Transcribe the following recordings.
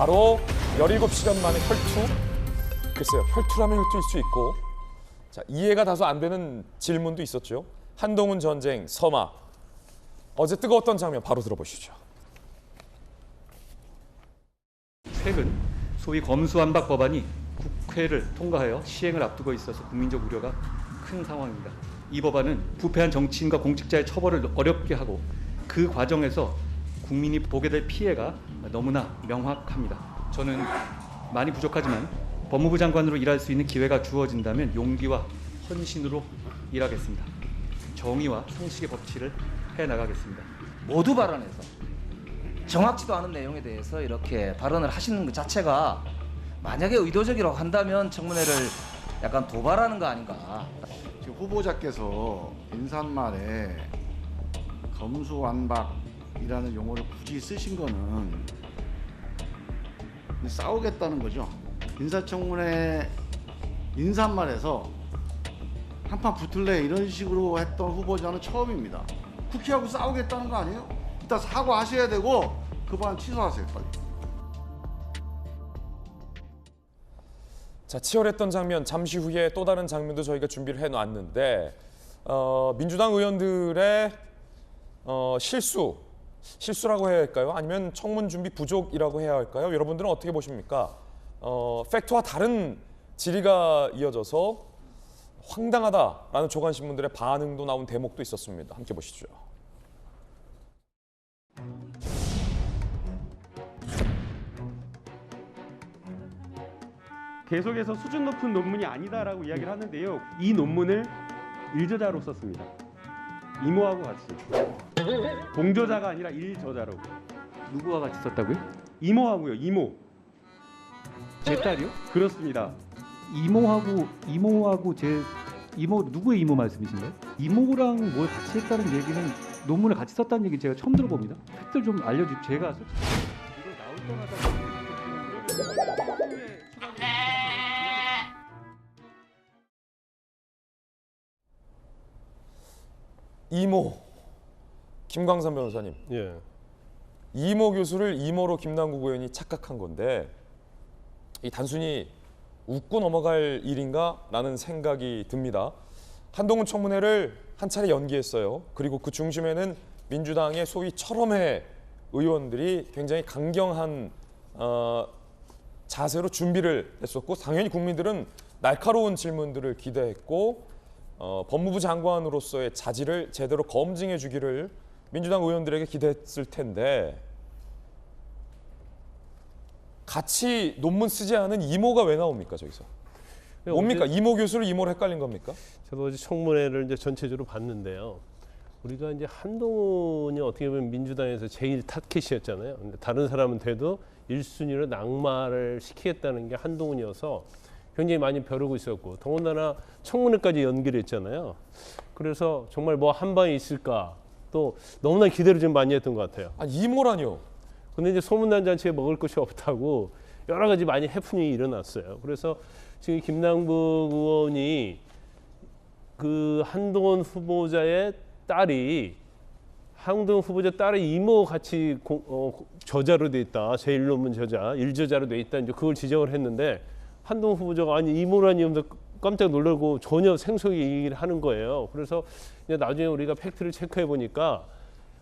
바로 17시간 만에 혈투. 글쎄요, 혈투라면 혈투일 수 있고, 자, 이해가 다소 안 되는 질문도 있었죠. 한동훈 전쟁 서막. 어제 뜨거웠던 장면 바로 들어보시죠. 최근 소위 검수완박 법안이 국회를 통과하여 시행을 앞두고 있어서 국민적 우려가 큰 상황입니다. 이 법안은 부패한 정치인과 공직자의 처벌을 어렵게 하고 그 과정에서 국민이 보게 될 피해가 너무나 명확합니다. 저는 많이 부족하지만 법무부 장관으로 일할 수 있는 기회가 주어진다면 용기와 헌신으로 일하겠습니다. 정의와 상식의 법치를 해나가겠습니다. 모두 발언해서 정확지도 않은 내용에 대해서 이렇게 발언을 하시는 것 자체가 만약에 의도적이라고 한다면 청문회를 약간 도발하는 거 아닌가. 지금 후보자께서 인사말에 검수완박이라는 용어를 굳이 쓰신 거는 싸우겠다는 거죠. 인사청문회 인사말에서 한판 붙을래 이런 식으로 했던 후보자는 처음입니다. 국회하고 싸우겠다는 거 아니에요? 일단 사과하셔야 되고 그 반 취소하세요, 빨리. 자, 치열했던 장면, 잠시 후에 또 다른 장면도 저희가 준비를 해놨는데 민주당 의원들의 실수라고 해야 할까요? 아니면 청문 준비 부족이라고 해야 할까요? 여러분들은 어떻게 보십니까? 팩트와 다른 질의가 이어져서 황당하다라는 조간신문들의 반응도 나온 대목도 있었습니다. 함께 보시죠. 계속해서 수준 높은 논문이 아니다라고 이야기를 하는데요. 이 논문을 일저자로 썼습니다. 이모하고 같이. 동저자가 아니라 일저자로. 누구와 같이 썼다고요? 이모하고요. 이모. 제 딸이요? 그렇습니다. 이모하고 제 이모 누구의 이모 말씀이신가요? 이모랑 뭘 같이 했다는 얘기는 논문을 같이 썼다는 얘기 제가 처음 들어봅니다. 팩트를 좀 알려주십시오. 제가 솔직히 이거 나올 때마다 이모, 김광선 변호사님. 예. 이모 교수를 이모로 김남국 의원이 착각한 건데 이 단순히 웃고 넘어갈 일인가? 라는 생각이 듭니다. 한동훈 청문회를 한 차례 연기했어요. 그리고 그 중심에는 민주당의 소위 철험회 의원들이 굉장히 강경한 자세로 준비를 했었고 당연히 국민들은 날카로운 질문들을 기대했고 법무부 장관으로서의 자질을 제대로 검증해 주기를 민주당 의원들에게 기대했을 텐데 같이 논문 쓰지 않은 이모가 왜 나옵니까 저기서? 뭡니까? 이모 교수를 이모로 헷갈린 겁니까? 저도 어제 청문회를 이제 전체적으로 봤는데요. 우리가 이제 한동훈이 어떻게 보면 민주당에서 제일 타켓이었잖아요. 근데 다른 사람은 돼도 1순위로 낙마를 시키겠다는 게 한동훈이어서 굉장히 많이 벼르고 있었고 더군다나 청문회까지 연기했잖아요. 그래서 정말 뭐 한 방이 있을까 또 너무나 기대를 좀 많이 했던 것 같아요. 아 이모라뇨? 근데 이제 소문난 잔치에 먹을 것이 없다고 여러 가지 많이 해프닝이 일어났어요. 그래서 지금 김남국 의원이 그 한동훈 후보자의 딸이 한동훈 후보자 딸의 이모 같이 저자로 돼 있다. 제1논문 저자, 일저자로 돼 있다. 이제 그걸 지적을 했는데 한동훈 후보자가 아니 이모라니 하면서 깜짝 놀라고 전혀 생소하게 얘기를 하는 거예요. 그래서 이제 나중에 우리가 팩트를 체크해 보니까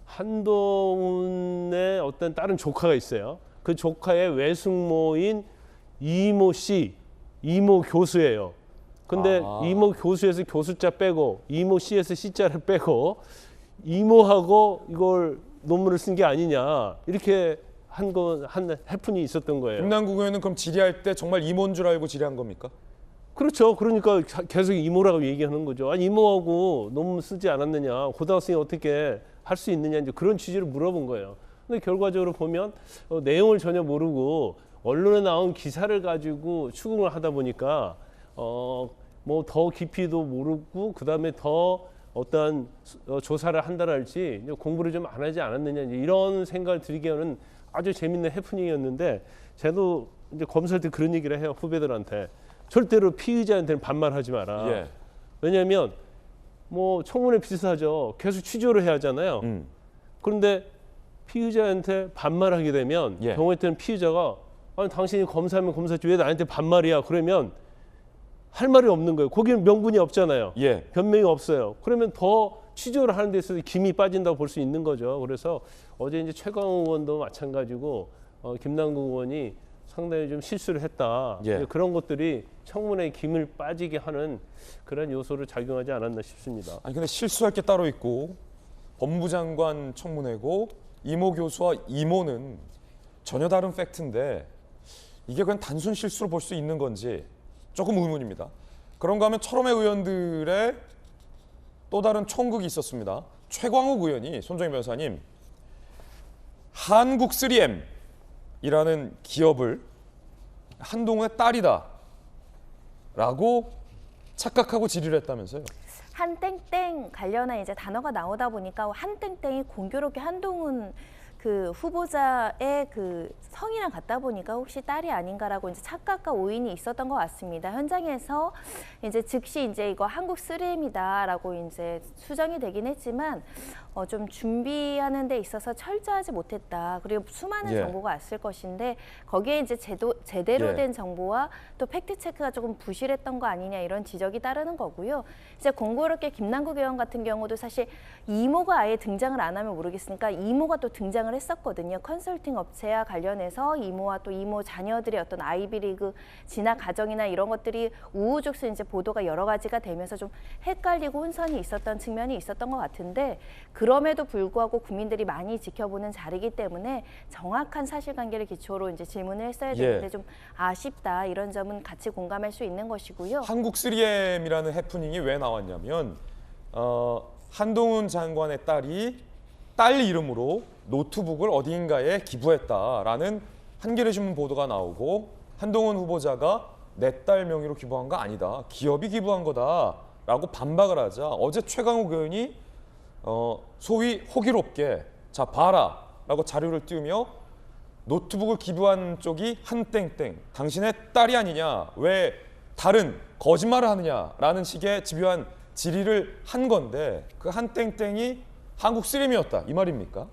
한동훈의 어떤 다른 조카가 있어요. 그 조카의 외숙모인 이모 씨, 이모 교수예요. 근데 이모 교수에서 교수자 빼고 이모 씨에서 씨자를 빼고 이모하고 이걸 논문을 쓴 게 아니냐 이렇게 한 해프닝이 있었던 거예요. 김남국 의원은 그럼 질의할 때 정말 이모인 줄 알고 질의한 겁니까? 그렇죠. 그러니까 계속 이모라고 얘기하는 거죠. 아니 이모하고 논문 쓰지 않았느냐, 고등학생이 어떻게 할 수 있느냐 이제 그런 취지로 물어본 거예요. 근데 결과적으로 보면 내용을 전혀 모르고 언론에 나온 기사를 가지고 추궁을 하다 보니까 뭐 더 깊이도 모르고 그 다음에 더 어떠한 조사를 한다랄지 공부를 좀 안 하지 않았느냐 이런 생각을 들게 하는 아주 재밌는 해프닝이었는데 저도 이제 검사할 때 그런 얘기를 해요 후배들한테. 절대로 피의자한테는 반말하지 마라. 예. 왜냐하면 뭐 청문회 비슷하죠. 계속 취조를 해야 하잖아요. 그런데 피의자한테 반말하게 되면 예. 경우에 따른 피의자가 아니 당신이 검사면 검사지 왜 나한테 반말이야? 그러면 할 말이 없는 거예요. 거기는 명분이 없잖아요. 예. 변명이 없어요. 그러면 더 취조를 하는 데 있어서 김이 빠진다고 볼 수 있는 거죠. 그래서 어제 이제 최강욱 의원도 마찬가지고 김남국 의원이 상당히 좀 실수를 했다. 예. 그런 것들이 청문회에 김을 빠지게 하는 그런 요소를 작용하지 않았나 싶습니다. 아니 근데 실수할 게 따로 있고 법무장관 청문회고 이모 교수와 이모는 전혀 다른 팩트인데 이게 그냥 단순 실수로 볼 수 있는 건지 조금 의문입니다. 그런가 하면 철험회 의원들의 또 다른 총극이 있었습니다. 최광욱 의원이 손정희 변호사님 한국 3M이라는 기업을 한동훈의 딸이다 라고 착각하고 질의를 했다면서요. 한땡땡 관련한 이제 단어가 나오다 보니까 한땡땡이 공교롭게 한동훈 그 후보자의 그 성이랑 같다 보니까 혹시 딸이 아닌가라고 이제 착각과 오인이 있었던 것 같습니다. 현장에서 이제 즉시 이제 이거 한국 3M이다라고 이제 수정이 되긴 했지만 좀 준비하는 데 있어서 철저하지 못했다. 그리고 수많은 예. 정보가 왔을 것인데 거기에 이제 제대로 예. 된 정보와 또 팩트 체크가 조금 부실했던 거 아니냐 이런 지적이 따르는 거고요. 이제 공교롭게 김남국 의원 같은 경우도 사실 이모가 아예 등장을 안 하면 모르겠으니까 이모가 또 등장을 했었거든요. 컨설팅 업체와 관련해서 이모와 또 이모 자녀들의 어떤 아이비리그 진학 과정이나 이런 것들이 우후죽순 이제 보도가 여러 가지가 되면서 좀 헷갈리고 혼선이 있었던 측면이 있었던 것 같은데 그럼에도 불구하고 국민들이 많이 지켜보는 자리이기 때문에 정확한 사실관계를 기초로 이제 질문을 했어야 되는데 예. 좀 아쉽다 이런 점은 같이 공감할 수 있는 것이고요. 한국 3M이라는 해프닝이 왜 나왔냐면 한동훈 장관의 딸이 딸 이름으로 노트북을 어딘가에 기부했다라는 한겨레 신문 보도가 나오고 한동훈 후보자가 내 딸 명의로 기부한 거 아니다. 기업이 기부한 거다라고 반박을 하자 어제 최강욱 의원이 소위 호기롭게 자 봐라 라고 자료를 띄우며 노트북을 기부한 쪽이 한땡땡 당신의 딸이 아니냐 왜 다른 거짓말을 하느냐라는 식의 집요한 질의를 한 건데 그 한땡땡이 한국 3M이었다 이 말입니까?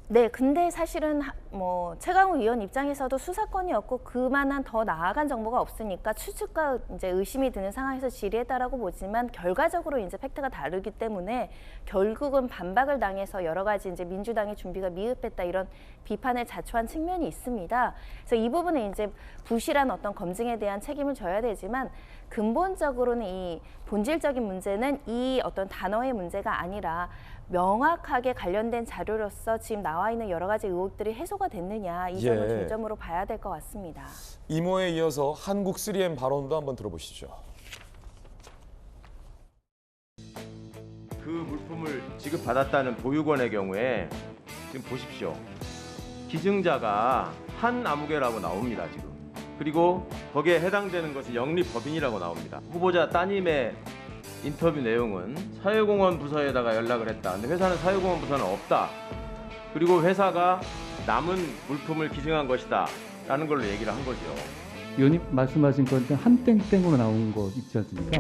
네, 근데 사실은 뭐 최강욱 의원 입장에서도 수사권이었고 그만한 더 나아간 정보가 없으니까 추측과 이제 의심이 드는 상황에서 질의했다라고 보지만 결과적으로 이제 팩트가 다르기 때문에 결국은 반박을 당해서 여러 가지 이제 민주당의 준비가 미흡했다 이런 비판을 자초한 측면이 있습니다. 그래서 이 부분은 이제 부실한 어떤 검증에 대한 책임을 져야 되지만 근본적으로는 이 본질적인 문제는 이 어떤 단어의 문제가 아니라 명확하게 관련된 자료로서 지금 나와 있는 여러 가지 의혹들이 해소가 됐느냐 이 점을 예. 중점으로 봐야 될 것 같습니다. 이모에 이어서 한국 3M 발언도 한번 들어보시죠. 그 물품을 지급받았다는 보육원의 경우에 지금 보십시오. 기증자가 한 아무개라고 나옵니다. 지금. 그리고 거기에 해당되는 것이 영리법인이라고 나옵니다. 후보자 따님의 인터뷰 내용은 사회공헌 부서에다가 연락을 했다. 근데 회사는 사회공헌 부서는 없다. 그리고 회사가 남은 물품을 기증한 것이다. 라는 걸로 얘기를 한 거죠. 의원님 말씀하신 건데 한땡땡으로 나온 거 있지 않습니까?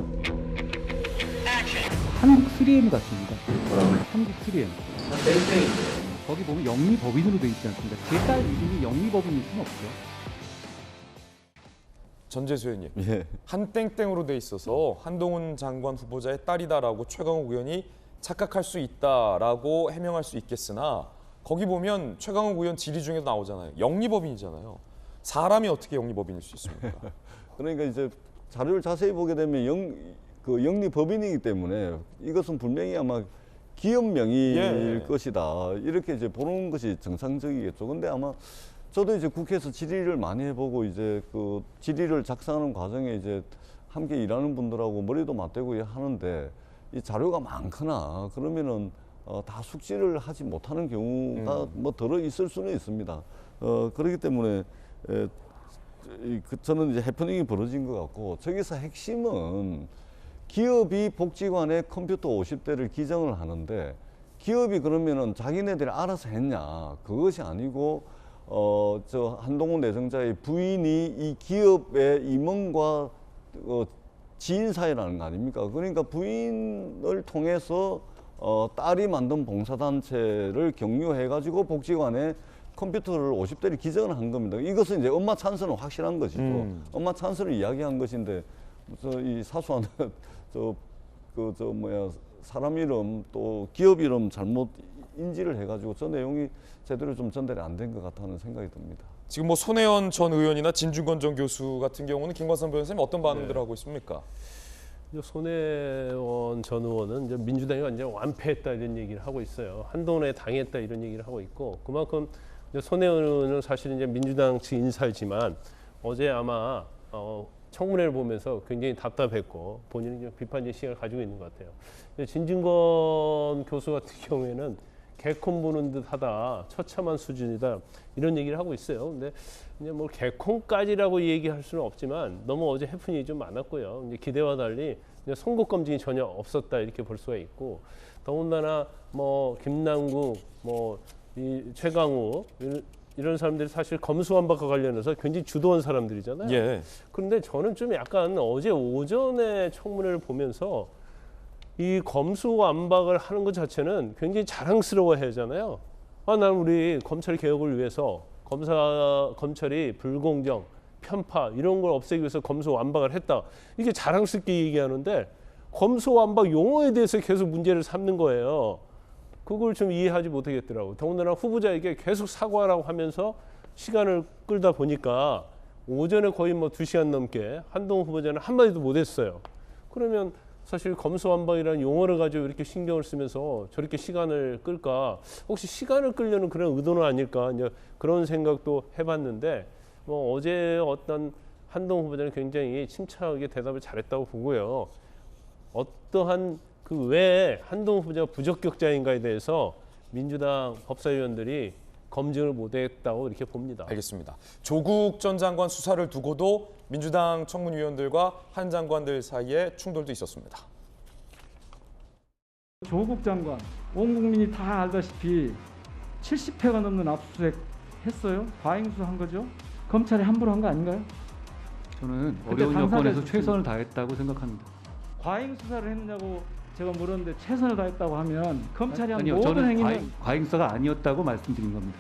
한국 3M 같습니다. 한국 3M. 땡땡인데. 거기 보면 영리법인으로 돼 있지 않습니까? 제 딸 이름이 영리법인일 수는 없죠. 전재수 의원님. 예. 한땡땡으로 돼 있어서 한동훈 장관 후보자의 딸이다라고 최강욱 의원이 착각할 수 있다라고 해명할 수 있겠으나 거기 보면 최강욱 의원 질의 중에도 나오잖아요. 영리법인이잖아요. 사람이 어떻게 영리법인일 수 있습니까? 그러니까 이제 자료를 자세히 보게 되면 영리법인이기 때문에 이것은 분명히 아마 기업 명의일 예. 것이다. 이렇게 이제 보는 것이 정상적이겠죠. 근데 아마 저도 이제 국회에서 질의를 많이 해보고 이제 그 질의를 작성하는 과정에 이제 함께 일하는 분들하고 머리도 맞대고 하는데 이 자료가 많거나 그러면은 다 숙지를 하지 못하는 경우가 뭐 들어 있을 수는 있습니다. 그렇기 때문에 저는 이제 해프닝이 벌어진 것 같고 저기서 핵심은 기업이 복지관에 컴퓨터 50대를 기증을 하는데 기업이 그러면은 자기네들이 알아서 했냐 그것이 아니고 저 한동훈 내정자의 부인이 이 기업의 임원과 지인 사이라는 거 아닙니까? 그러니까 부인을 통해서 딸이 만든 봉사단체를 경유해가지고 복지관에 컴퓨터를 50대를 기증을 한 겁니다. 이것은 이제 엄마 찬스는 확실한 것이고 엄마 찬스를 이야기한 것인데 이 사소한 사람 이름 또 기업 이름 잘못 인지를 해가지고 저 내용이 제대로 좀 전달이 안 된 것 같다는 생각이 듭니다. 지금 뭐 손혜원 전 의원이나 진중권 전 교수 같은 경우는 김관선 변호사님 어떤 반응들을 하고 있습니까? 손혜원 전 의원은 이제 민주당이 완전 완패했다 이런 얘기를 하고 있어요. 한동훈에 당했다 이런 얘기를 하고 있고 그만큼 이제 손혜원 의원은 사실 이제 민주당 측 인사이지만 어제 아마 청문회를 보면서 굉장히 답답했고 본인은 좀 비판적 시각을 가지고 있는 것 같아요. 진중권 교수 같은 경우에는 개콘 보는 듯하다, 처참한 수준이다 이런 얘기를 하고 있어요. 근데 이제 뭐 개콘까지라고 얘기할 수는 없지만 너무 어제 해프닝이 좀 많았고요. 이제 기대와 달리 이제 선거 검증이 전혀 없었다 이렇게 볼 수가 있고 더군다나 뭐 김남국, 이 최강욱 이런 사람들이 사실 검수완박과 관련해서 굉장히 주도한 사람들이잖아요. 예. 그런데 저는 좀 약간 어제 오전에 청문회를 보면서 이 검수완박을 하는 것 자체는 굉장히 자랑스러워해야 하잖아요. 난 우리 검찰 개혁을 위해서 검찰이 불공정, 편파 이런 걸 없애기 위해서 검수완박을 했다. 이게 자랑스럽게 얘기하는데 검수완박 용어에 대해서 계속 문제를 삼는 거예요. 그걸 좀 이해하지 못하겠더라고요. 더군다나 후보자에게 계속 사과하라고 하면서 시간을 끌다 보니까 오전에 거의 2시간 넘게 한동훈 후보자는 한마디도 못했어요. 그러면 사실 검수완박이라는 용어를 가지고 이렇게 신경을 쓰면서 저렇게 시간을 끌까? 혹시 시간을 끌려는 그런 의도는 아닐까? 이제 그런 생각도 해봤는데 어제 어떤 한동훈 후보자는 굉장히 침착하게 대답을 잘했다고 보고요. 어떠한 그 외에 한동훈 후보자가 부적격자인가에 대해서 민주당 법사위원들이 검증을 못했다고 이렇게 봅니다. 알겠습니다. 조국 전 장관 수사를 두고도 민주당 청문위원들과 한 장관들 사이에 충돌도 있었습니다. 조국 장관, 온 국민이 다 알다시피 70회가 넘는 압수수색 했어요? 과잉수사한 거죠? 검찰이 함부로 한 거 아닌가요? 저는 그때 어려운 여건에서 당사자 최선을 다했다고 생각합니다. 과잉수사를 했느냐고 제가 물었는데 최선을 다했다고 하면 검찰이 한 아니요, 모든 저는 행위는 과잉수사가 아니었다고 말씀드린 겁니다.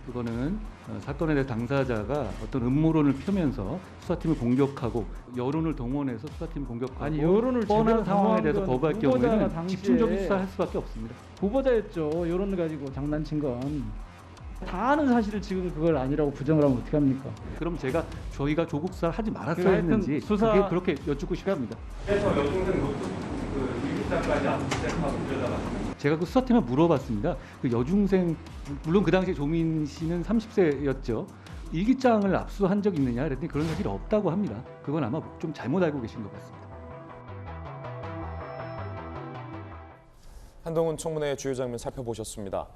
그거는 사건에 대해 당사자가 어떤 음모론을 펴면서 수사팀을 공격하고 여론을 동원해서 수사팀을 공격하고 아니, 여론을 뻔한 제대로 상황에 대해서 동원한 거부할 건 후보자가 경우에는 당시에 집중적인 수사할 수밖에 없습니다. 후보자였죠. 여론을 가지고 장난친 건. 다 아는 사실을 지금 그걸 아니라고 부정을 하면 어떻게 합니까? 그럼 저희가 조국 수사를 하지 말았어야 하여튼 했는지 수사- 그게 그렇게 여쭙고 싶습니다. 그래서 여동생 노트 일기장까지 압수수색하고 이러다가 제가 그 수사팀에 물어봤습니다. 그 여중생 물론 그 당시에 조민 씨는 30세였죠. 일기장을 압수한 적 있느냐 그랬더니 그런 사실이 없다고 합니다. 그건 아마 좀 잘못 알고 계신 것 같습니다. 한동훈 청문회 주요 장면 살펴보셨습니다.